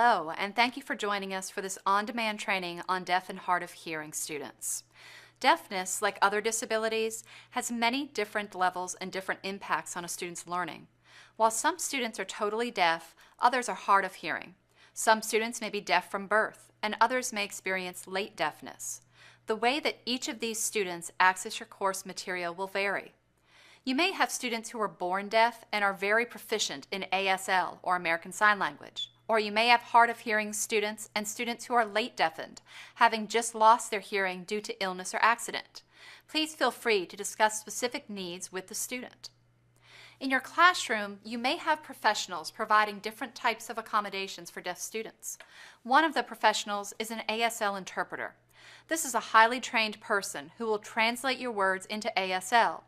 Hello, and thank you for joining us for this on-demand training on deaf and hard of hearing students. Deafness, like other disabilities, has many different levels and different impacts on a student's learning. While some students are totally deaf, others are hard of hearing. Some students may be deaf from birth, and others may experience late deafness. The way that each of these students access your course material will vary. You may have students who are born deaf and are very proficient in ASL or American Sign Language. Or you may have hard of hearing students and students who are late deafened, having just lost their hearing due to illness or accident. Please feel free to discuss specific needs with the student. In your classroom, you may have professionals providing different types of accommodations for deaf students. One of the professionals is an ASL interpreter. This is a highly trained person who will translate your words into ASL.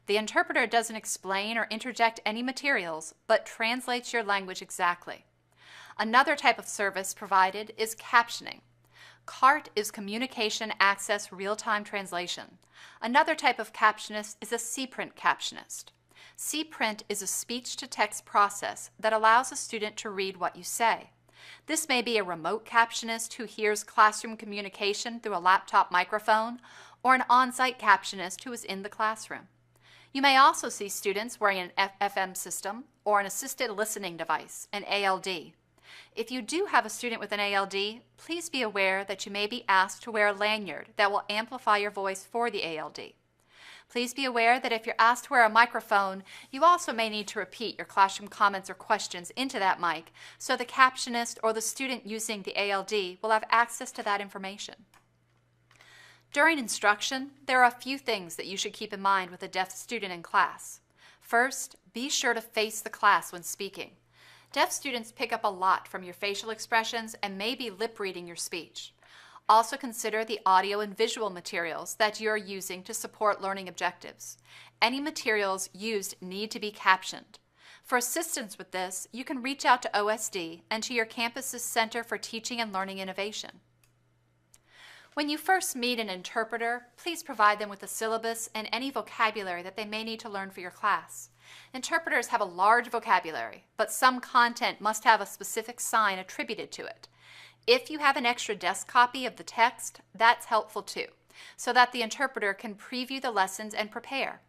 The interpreter doesn't explain or interject any materials, but translates your language exactly. Another type of service provided is captioning. CART is Communication Access Real-Time Translation. Another type of captionist is a C-print captionist. C-print is a speech-to-text process that allows a student to read what you say. This may be a remote captionist who hears classroom communication through a laptop microphone, or an on-site captionist who is in the classroom. You may also see students wearing an FM system or an assisted listening device, an ALD. If you do have a student with an ALD, please be aware that you may be asked to wear a lanyard that will amplify your voice for the ALD. Please be aware that if you're asked to wear a microphone, you also may need to repeat your classroom comments or questions into that mic so the captionist or the student using the ALD will have access to that information. During instruction, there are a few things that you should keep in mind with a deaf student in class. First, be sure to face the class when speaking. Deaf students pick up a lot from your facial expressions and may be lip reading your speech. Also consider the audio and visual materials that you are using to support learning objectives. Any materials used need to be captioned. For assistance with this, you can reach out to OSD and to your campus's Center for Teaching and Learning Innovation. When you first meet an interpreter, please provide them with a syllabus and any vocabulary that they may need to learn for your class. Interpreters have a large vocabulary, but some content must have a specific sign attributed to it. If you have an extra desk copy of the text, that's helpful too, so that the interpreter can preview the lessons and prepare.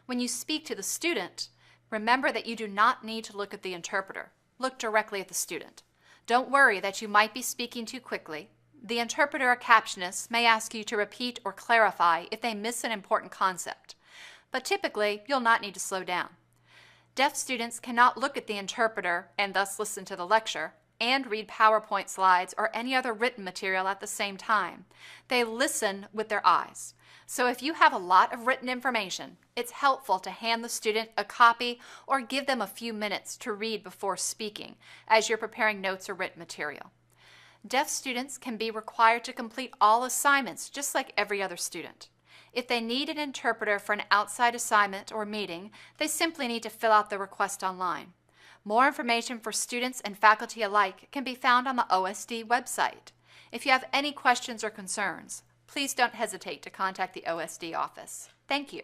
When you speak to the student, remember that you do not need to look at the interpreter. Look directly at the student. Don't worry that you might be speaking too quickly. The interpreter or captionist may ask you to repeat or clarify if they miss an important concept, but typically you'll not need to slow down. Deaf students cannot look at the interpreter and thus listen to the lecture and read PowerPoint slides or any other written material at the same time. They listen with their eyes. So if you have a lot of written information, it's helpful to hand the student a copy or give them a few minutes to read before speaking as you're preparing notes or written material. Deaf students can be required to complete all assignments just like every other student. If they need an interpreter for an outside assignment or meeting, they simply need to fill out the request online. More information for students and faculty alike can be found on the OSD website. If you have any questions or concerns, please don't hesitate to contact the OSD office. Thank you.